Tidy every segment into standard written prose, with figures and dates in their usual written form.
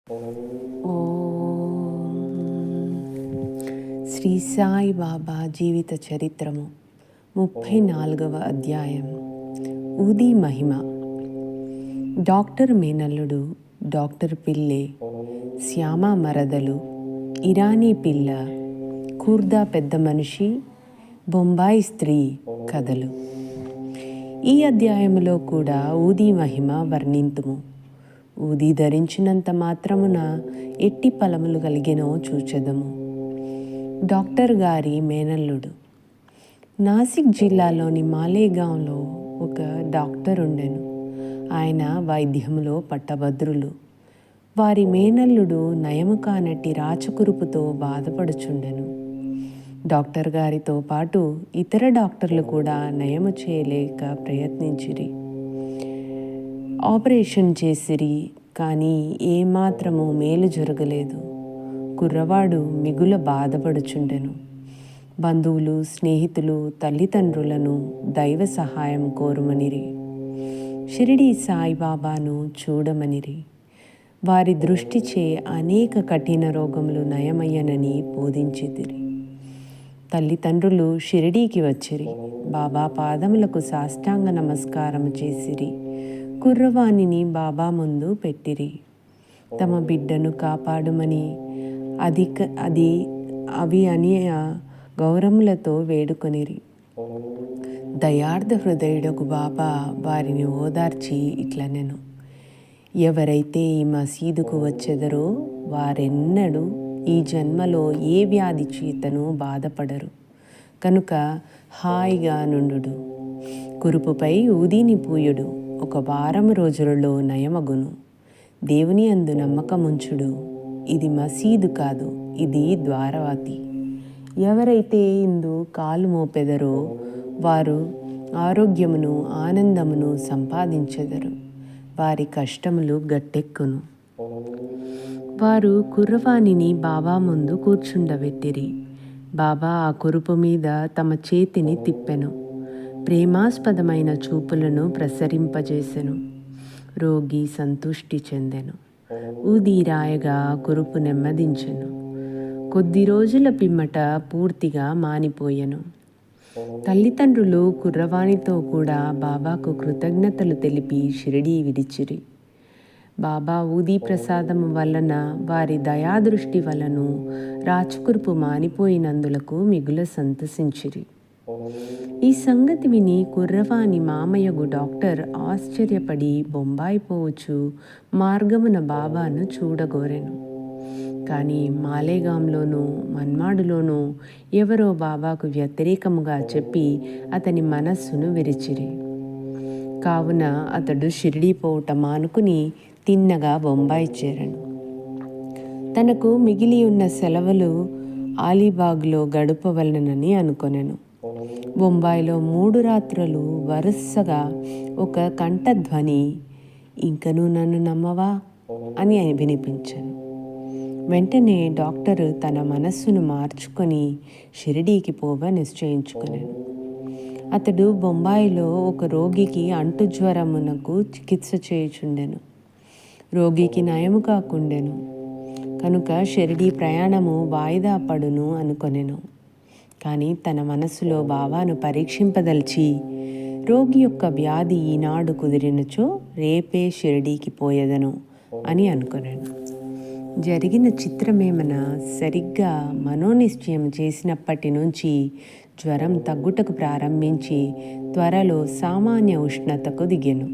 ఓం శ్రీ సాయి బాబా జీవిత చరిత్రము 34వ అధ్యాయం. ఊది మహిమ. డాక్టర్ మేనల్లుడు, డాక్టర్ పిల్లె, శ్యామ మరదలు, ఇరానీ పిల్ల, కూర్దా పెద్ద మనిషి, బొంబాయి స్త్రీ కథలు. ఈ అధ్యాయములో కూడా ఊది మహిమ వర్ణింతుము. ఊది ధరించినంత మాత్రమున ఎట్టి ఫలములు కలిగినో చూచెదము. డాక్టర్ గారి మేనల్లుడు. నాసిక్ జిల్లాలోని మాలేగాంలో ఒక డాక్టర్ ఉండెను. ఆయన వైద్యములో పట్టభద్రులు. వారి మేనల్లుడు నయము కానట్టి రాచకురుపుతో బాధపడుచుండెను. డాక్టర్ గారితో పాటు ఇతర డాక్టర్లు కూడా నయము చేయలేక ప్రయత్నించిరి. ఆపరేషన్ చేసిరి, కానీ ఏమాత్రము మేలు జరగలేదు. కుర్రవాడు మిగుల బాధపడుచుండెను. బంధువులు, స్నేహితులు, తల్లిదండ్రులను దైవ సహాయం కోరుమనిరి. షిరిడీ సాయిబాబాను చూడమనిరి. వారి దృష్టిచే అనేక కఠిన రోగములు నయమయ్యనని బోధించితిరి. తల్లిదండ్రులు షిరిడీకి వచ్చిరి. బాబా పాదములకు సాష్టాంగ నమస్కారం చేసిరి. కుర్రవాణిని బాబా ముందు పెట్టిరి. తమ బిడ్డను కాపాడుమని అవి అని గౌరములతో వేడుకొనిరి. దయార్థ హృదయుడకు బాబా వారిని ఓదార్చి ఇట్లనెను: ఎవరైతే ఈ మసీదుకు వచ్చెదరో వారెన్నడూ ఈ జన్మలో ఏ వ్యాధి చేతను బాధపడరు. కనుక హాయిగా నుండు. కురుపుపై ఊదిని పూయుడు. ఒక వారం రోజులలో నయమగును. దేవుని అందు నమ్మకముంచుడు. ఇది మసీదు కాదు, ఇది ద్వారవతి. ఎవరైతే ఇందు కాలు మోపెదరో వారు ఆరోగ్యమును, ఆనందమును సంపాదించెదరు. వారి కష్టములు గట్టెక్కును. వారు కుర్రవాణిని బాబా ముందు కూర్చుండబెట్టిరి. బాబా ఆ కురుపు మీద తమ చేతిని తిప్పెను. ప్రేమాస్పదమైన చూపులను ప్రసరింపజేసెను. రోగి సంతుష్టి చెందెను. ఊది రాయగా కురుపు నెమ్మదించెను. కొద్ది రోజుల పిమ్మట పూర్తిగా మానిపోయెను. తల్లిదండ్రులు కుర్రవాణితో కూడా బాబాకు కృతజ్ఞతలు తెలిపి షిరిడీ విడిచిరి. బాబా ఊదీ ప్రసాదము వలన, వారి దయాదృష్టి వలను రాచకురుపు మానిపోయినందులకు మిగుల సంతసించిరి. ఈ సంగతి విని కుర్రవాణి మామయ్యగు డాక్టర్ ఆశ్చర్యపడి బొంబాయి పోవచ్చు మార్గమున బాబాను చూడగోరెను. కానీ మాలేగాంలోనూ మన్మాడులోనూ ఎవరో బాబాకు వ్యతిరేకముగా చెప్పి అతని మనస్సును విరిచిరి. కావున అతడు షిరిడీ పోవుట మానుకుని తిన్నగా బొంబాయి చేరను. తనకు మిగిలి ఉన్న సెలవులు అలీబాగ్లో గడపవలనని అనుకొనెను. బొంబాయిలో 3 రాత్రులు వరుసగా ఒక కంఠధ్వని, ఇంకనూ నన్ను నమ్మవా అని వినిపించెను. వెంటనే డాక్టరు తన మనస్సును మార్చుకొని షిరిడీకి పోవ నిశ్చయించుకొనెను. అతడు బొంబాయిలో ఒక రోగికి అంటుజ్వరమునకు చికిత్స చేయుచుండెను. రోగికి నయము కాకుండెను. కనుక షిరిడీ ప్రయాణము వాయిదా పడును అనుకొనెను. కానీ తన మనస్సులో బాబాను పరీక్షింపదలిచి, రోగి యొక్క వ్యాధి ఈనాడు కుదిరినచో రేపే షిరిడీకి పోయేదను అని అనుకొనెను. జరిగిన చిత్రమేమన, సరిగ్గా మనోనిశ్చయం చేసినప్పటి నుంచి జ్వరం తగ్గుటకు ప్రారంభించి త్వరలో సామాన్య ఉష్ణతకు దిగెను.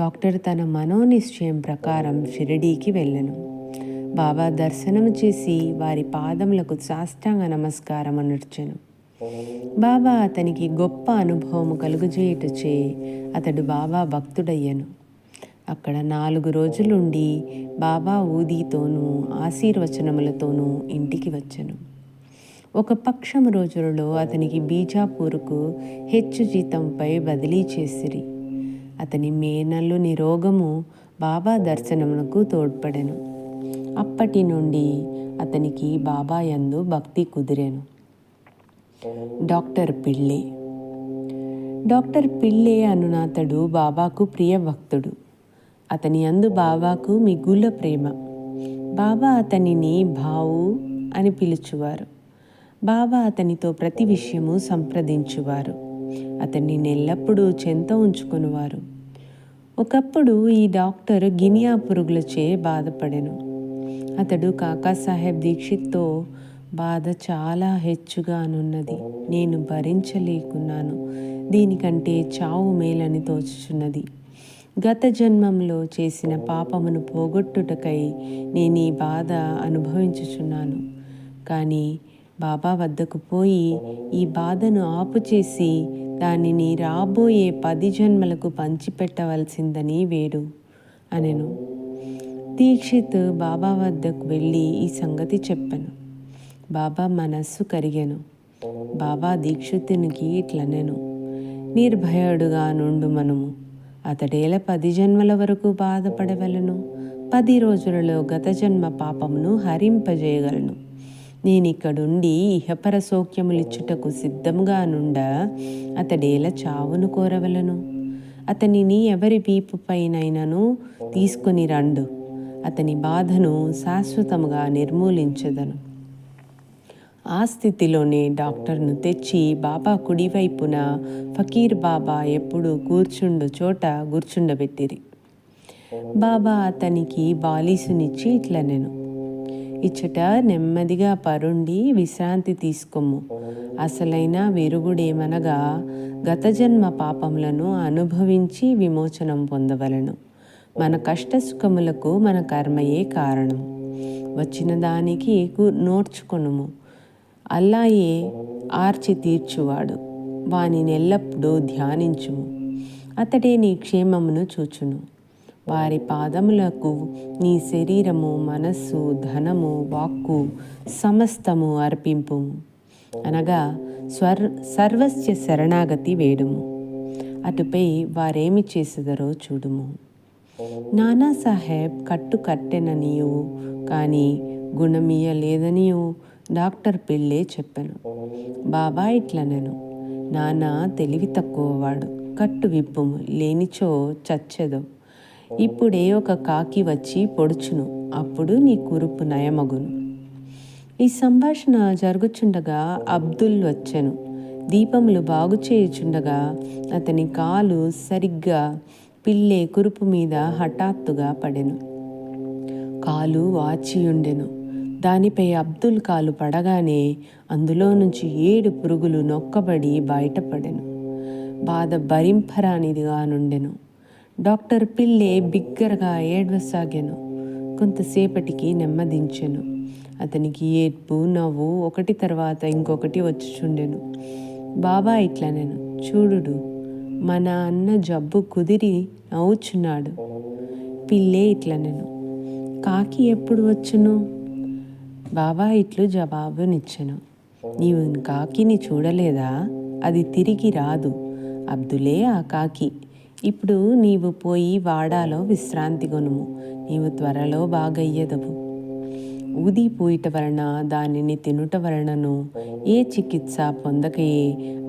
డాక్టర్ తన మనోనిశ్చయం ప్రకారం షిరిడీకి వెళ్ళెను. బాబా దర్శనం చేసి వారి పాదములకు సాష్టాంగ నమస్కారం అనర్చెను. బాబా అతనికి గొప్ప అనుభవము కలుగజేయుటచే అతడు బాబా భక్తుడయ్యను. అక్కడ 4 రోజులుండి బాబా ఊదీతోనూ ఆశీర్వచనములతోనూ ఇంటికి వచ్చెను. ఒక పక్షము రోజులలో అతనికి బీజాపూర్కు హెచ్చు జీతంపై బదిలీ చేసిరి. అతని మేనల్లుని రోగము బాబా దర్శనమునకు తోడ్పడెను. అప్పటి నుండి అతనికి బాబా యందు భక్తి కుదిరెను. డాక్టర్ పిల్లె. డాక్టర్ పిల్లె అనునాతడు బాబాకు ప్రియ భక్తుడు. అతని యందు బాబాకు మిగుల ప్రేమ. బాబా అతనిని భావు అని పిలుచువారు. బాబా అతనితో ప్రతి విషయము సంప్రదించువారు. అతన్ని ఎల్లప్పుడూ చెంత ఉంచుకునేవారు. ఒకప్పుడు ఈ డాక్టర్ గినియా పురుగులచే బాధపడెను. అతడు కాకాసాహెబ్ దీక్షిత్తో బాధ చాలా హెచ్చుగానున్నది, నేను భరించలేకున్నాను, దీనికంటే చావు మేలని తోచుచున్నది. గత జన్మంలో చేసిన పాపమును పోగొట్టుటకై నేను ఈ బాధ అనుభవించుచున్నాను. కానీ బాబా వద్దకు పోయి ఈ బాధను ఆపుచేసి దానిని రాబోయే 10 జన్మలకు పంచిపెట్టవలసిందని వేడు అనెను. దీక్షిత్ బాబా వద్దకు వెళ్ళి ఈ సంగతి చెప్పెను. బాబా మనస్సు కరిగెను. బాబా దీక్షితునికి ఇట్లనెను, నిర్భయుడుగా నుండు మనము. అతడేల 10 జన్మల వరకు బాధపడవలను. 10 రోజులలో గత జన్మ పాపమును హరింపజేయగలను. నేనిక్కడుండి ఇహపర సౌఖ్యములిచ్చుటకు సిద్ధంగా నుండా అతడేల చావును కోరవలను. అతనిని ఎవరి వీపు పైనైనను తీసుకొని రండు, అతని బాధను శాశ్వతముగా నిర్మూలించదను. ఆ స్థితిలోనే డాక్టర్ను తెచ్చి బాబా కుడివైపున ఫకీర్ బాబా ఎప్పుడు కూర్చుండు చోట కూర్చుండబెట్టిరి. బాబా అతనికి బాలీసునిచ్చి ఇట్లనెను, ఇచ్చట నెమ్మదిగా పరుండి విశ్రాంతి తీసుకోము. అసలైన విరుగుడేమనగా గత జన్మ పాపములను అనుభవించి విమోచనం పొందవలను. మన కష్టసుఖములకు మన కర్మయే కారణం. వచ్చిన దానికి నోర్చుకొనుము. అల్లాయే ఆర్చి తీర్చువాడు, వానిని ఎల్లప్పుడూ ధ్యానించుము. అతడే నీ క్షేమమును చూచును. వారి పాదములకు నీ శరీరము, మనస్సు, ధనము, వాక్కు సమస్తము అర్పింపుము. అనగా సర్వస్య శరణాగతి వేడుము. అటుపై వారేమి చేసేదరో చూడుము. నానాసాహెబ్ కట్టు కట్టెననియు కానీ గుణమియ్యలేదనియు డాక్టర్ పిళ్ళే చెప్పెను. బాబా ఇట్లనెను, నానా తెలివి తక్కువవాడు, కట్టు విప్పుము, లేనిచో చచ్చెదు. ఇప్పుడే ఒక కాకి వచ్చి పొడుచును, అప్పుడు నీ కురుపు నయమగును. ఈ సంభాషణ జరుగుచుండగా అబ్దుల్ వచ్చెను. దీపములు బాగు చేయుచుండగా అతని కాలు సరిగ్గా పిల్లే కురుపు మీద హఠాత్తుగా పడెను. కాలు వాచియుండెను. దానిపై అబ్దుల్ కాలు పడగానే అందులో నుంచి 7 పురుగులు నొక్కబడి బయటపడెను. బాధ భరింపరానిదిగా నుండెను. డాక్టర్ పిల్లే బిగ్గరగా ఏడ్వసాగెను. కొంతసేపటికి నెమ్మదించెను. అతనికి ఏడ్పు, నవ్వు ఒకటి తర్వాత ఇంకొకటి వచ్చుచుండెను. బాబా ఇట్లనెను, చూడుడు, మన అన్న జబ్బు కుదిరి నవ్వుచున్నాడు. పిల్లే ఇట్లనెను, కాకి ఎప్పుడు వచ్చును? బాబా ఇట్లు జవాబునిచ్చెను, నీవు కాకిని చూడలేదా? అది తిరిగి రాదు. అబ్దులే ఆ కాకి. ఇప్పుడు నీవు పోయి వాడాలో విశ్రాంతి కొనుము. నీవు త్వరలో బాగయ్యదవు. ఊదిపోయిట వలన దానిని తినుట వలనను ఏ చికిత్స పొందకయే,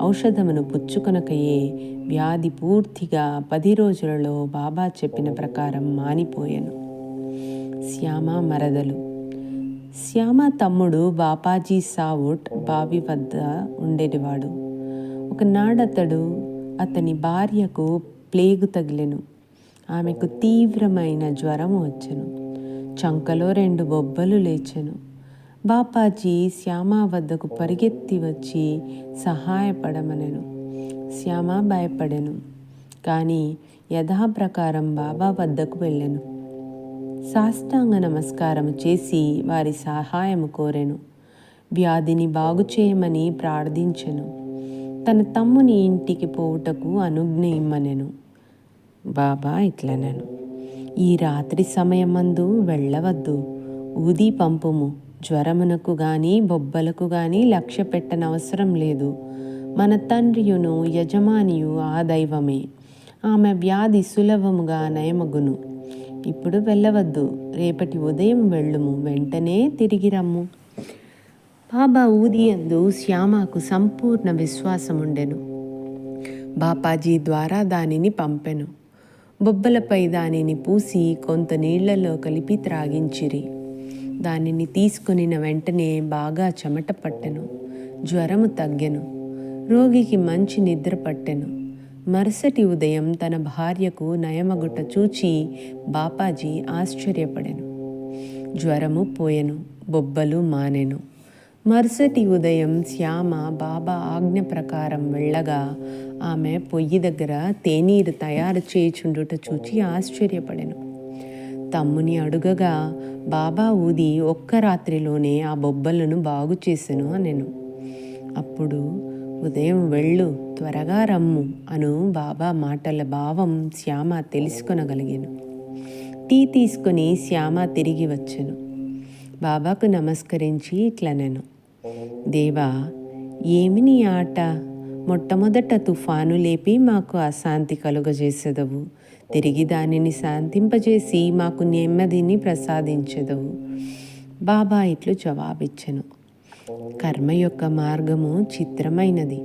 ఔషధమును పుచ్చుకొనకయే వ్యాధి పూర్తిగా 10 రోజులలో బాబా చెప్పిన ప్రకారం మానిపోయెను. శ్యామ మరదలు. శ్యామ తమ్ముడు బాపాజీ సావుట్ బావి వద్ద ఉండేవాడు. ఒకనాడతడు అతని భార్యకు ప్లేగు తగిలెను. ఆమెకు తీవ్రమైన జ్వరం వచ్చెను. చంకలో 2 బొబ్బలు లేచెను. బాపాజీ శ్యామ వద్దకు పరిగెత్తి వచ్చి సహాయపడమనెను. శ్యామ భయపడెను. కానీ యథాప్రకారం బాబా వద్దకు వెళ్ళెను. సాష్టాంగ నమస్కారము చేసి వారి సహాయము కోరెను. వ్యాధిని బాగు చేయమని ప్రార్థించెను. తన తమ్ముని ఇంటికి పోవుటకు అనుజ్ఞ ఇమ్మనెను. బాబా ఇట్లనెను, ఈ రాత్రి సమయమందు వెళ్ళవద్దు. ఊది పంపుము. జ్వరమునకు గాని బొబ్బలకు గాని లక్ష్య పెట్టనవసరం లేదు. మన తండ్రియును యజమానియు ఆ దైవమే. ఆమె వ్యాధి సులభముగా నయమగును. ఇప్పుడు వెళ్ళవద్దు. రేపటి ఉదయం వెళ్ళుము. వెంటనే తిరిగి రమ్ము. బాబా ఊదియందు శ్యామకు సంపూర్ణ విశ్వాసముండెను. బాపాజీ ద్వారా దానిని పంపెను. బొబ్బలపై దానిని పూసి కొంత నీళ్లలో కలిపి త్రాగించిరి. దానిని తీసుకొనిన వెంటనే బాగా చెమట పట్టెను. జ్వరము తగ్గెను. రోగికి మంచి నిద్ర పట్టెను. మరుసటి ఉదయం తన భార్యకు నయమగుట చూచి బాపాజీ ఆశ్చర్యపడెను. జ్వరము పోయెను, బొబ్బలు మానెను. మరుసటి ఉదయం శ్యామ బాబా ఆజ్ఞ ప్రకారం వెళ్ళగా ఆమె పొయ్యి దగ్గర తేనీరు తయారు చేయుచుండుట చూచి ఆశ్చర్యపడెను. తమ్ముని అడుగగా బాబా ఊది ఒక్క రాత్రిలోనే ఆ బొబ్బలను బాగు చేసెను అనెను. అప్పుడు ఉదయం వెళ్ళు, త్వరగా రమ్ము అను బాబా మాటల భావం శ్యామ తెలుసుకొనగలిగాను. టీ తీసుకొని శ్యామ తిరిగి వచ్చెను. బాబాకు నమస్కరించి ఇట్లనెను, దేవా, ఏమి నీ ఆట? మొట్టమొదట తుఫాను లేపి మాకు అశాంతి కలుగజేసెదవు, తిరిగి దానిని శాంతింపజేసి మాకు నెమ్మదిని ప్రసాదించెదవు. బాబా ఇట్లు జవాబిచ్చెను, కర్మ యొక్క మార్గము చిత్రమైనది.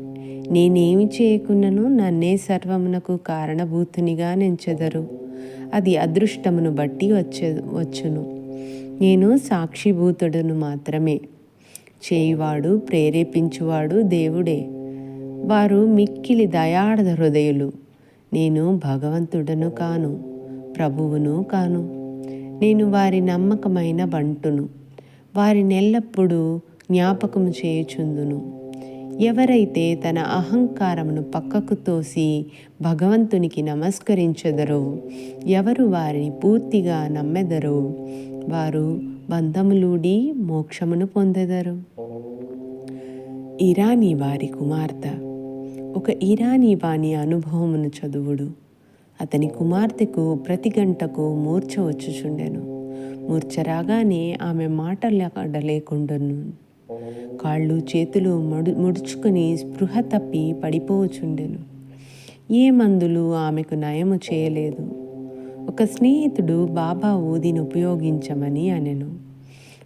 నేనేమి చేయకున్నను నన్నే సర్వమునకు కారణభూతునిగా నెంచెదరు. అది అదృష్టమును బట్టి వచ్చును. నేను సాక్షిభూతుడును మాత్రమే. చేయువాడు ప్రేరేపించువాడు దేవుడే. వారు మిక్కిలి దయార్థ హృదయులు. నేను భగవంతుడను కాను, ప్రభువును కాను. నేను వారి నమ్మకమైన బంటును. వారినెల్లప్పుడూ జ్ఞాపకము చేయుచుందును. ఎవరైతే తన అహంకారమును పక్కకు తోసి భగవంతునికి నమస్కరించెదరో, ఎవరు వారిని పూర్తిగా నమ్మెదరో, వారు బంధములూడి మోక్షమును పొందెదరు. ఇరానీ వారి కుమార్తె. ఒక ఇరానీ వాని అనుభవమును చదువుడు. అతని కుమార్తెకు ప్రతి గంటకు మూర్ఛ వచ్చుచుండెను. మూర్ఛ రాగానే ఆమె మాటలాడలేకుండాను. కాళ్ళు చేతులు ముడుచుకొని స్పృహ తప్పి పడిపోవచుండెను. ఏ మందులు ఆమెకు నయము చేయలేదు. ఒక స్నేహితుడు బాబా ఊదిని ఉపయోగించమని అనెను.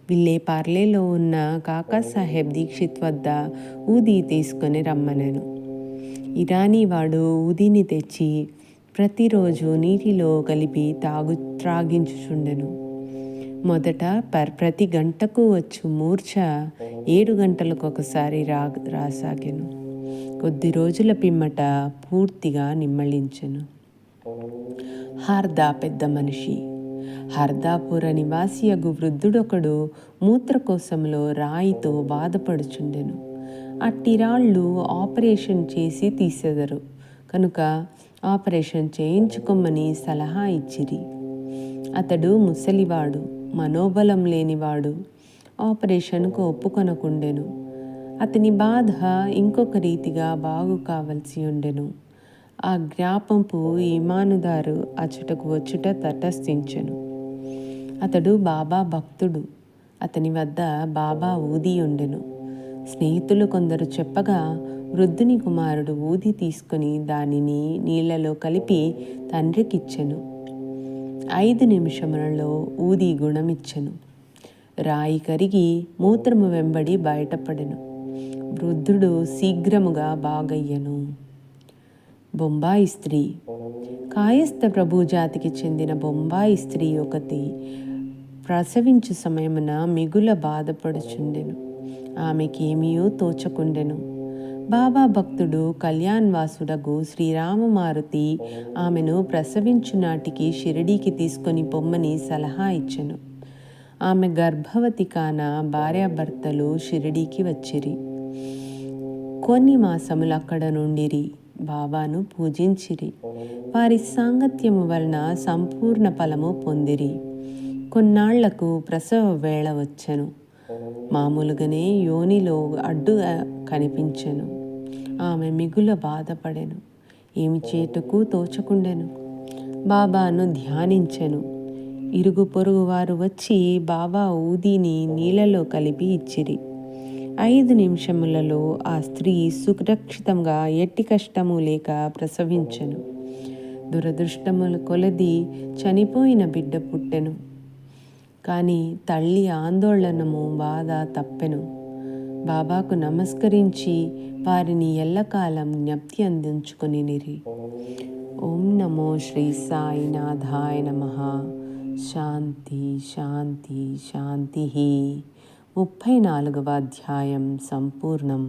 విల్లేపార్లేలో ఉన్న కాకాసాహెబ్ దీక్షిత్ వద్ద ఊది తీసుకొని రమ్మనెను. ఇరానీ వాడు ఊదిని తెచ్చి ప్రతిరోజు నీటిలో కలిపి త్రాగించుచుండెను. మొదట ప్రతి గంటకు వచ్చు మూర్ఛ 7 గంటలకు ఒకసారి రాసాగెను. కొద్ది రోజుల పిమ్మట పూర్తిగా నిమ్మళించెను. హార్దా పెద్ద మనిషి. హర్దాపుర నివాసియగు వృద్ధుడొకడు మూత్రకోశంలో రాయితో బాధపడుచుండెను. అట్టి రాళ్ళు ఆపరేషన్ చేసి తీసెదరు కనుక ఆపరేషన్ చేయించుకోమని సలహా ఇచ్చిరి. అతడు ముసలివాడు, మనోబలం లేనివాడు. ఆపరేషన్కు ఒప్పుకొనకుండెను. అతని బాధ ఇంకొక రీతిగా బాగు కావలసి ఉండెను. ఆ జ్ఞాపంపు ఈమానుదారు అచ్చటకు వచ్చుట తటస్థించెను. అతడు బాబా భక్తుడు. అతని వద్ద బాబా ఊది ఉండెను. స్నేహితులు కొందరు చెప్పగా వృద్ధుని కుమారుడు ఊది తీసుకొని దానిని నీళ్లలో కలిపి తండ్రికిచ్చెను. 5 నిమిషములలో ఊది గుణమిచ్చెను. రాయి కరిగి మూత్రము వెంబడి బయటపడెను. వృద్ధుడు శీఘ్రముగా బాగయ్యను. బొంబాయి స్త్రీ. కాయస్థ ప్రభు జాతికి చెందిన బొంబాయి స్త్రీ ఒకటి ప్రసవించు సమయమున మిగుల బాధపడుచుండెను. ఆమెకేమీయూ తోచకుండెను. బాబా భక్తుడు కళ్యాణ్వాసుడగు శ్రీరామమారుతి ఆమెను ప్రసవించు నాటికి షిరిడీకి తీసుకొని పొమ్మని సలహా ఇచ్చెను. ఆమె గర్భవతి కాన భార్యాభర్తలు షిరిడీకి వచ్చిరి. కొన్ని మాసములు అక్కడ నుండిరి. బాబాను పూజించిరి. వారి సాంగత్యము వలన సంపూర్ణ ఫలము పొందిరి. కొన్నాళ్లకు ప్రసవ వేళ వచ్చెను. మామూలుగానే యోనిలో అడ్డు కనిపించెను. ఆమె మిగుల బాధపడెను. ఏమి చేటుకు తోచకుండెను. బాబాను ధ్యానించెను. ఇరుగు పొరుగు వారు వచ్చి బాబా ఊదిని నీళ్ళలో కలిపి ఇచ్చిరి. 5 నిమిషములలో ఆ స్త్రీ సురక్షితంగా ఎట్టి కష్టము లేక ప్రసవించెను. దురదృష్టముల కొలది చనిపోయిన బిడ్డ పుట్టెను. కానీ తల్లి ఆందోళనము బాధ తప్పెను. బాబాకు నమస్కరించి వారిని ఎల్లకాలం జ్ఞప్తి అందించుకొనిరి. ఓం నమో శ్రీ సాయినాథాయ నమః. శాంతి శాంతి శాంతి. 34వ అధ్యాయం సంపూర్ణం.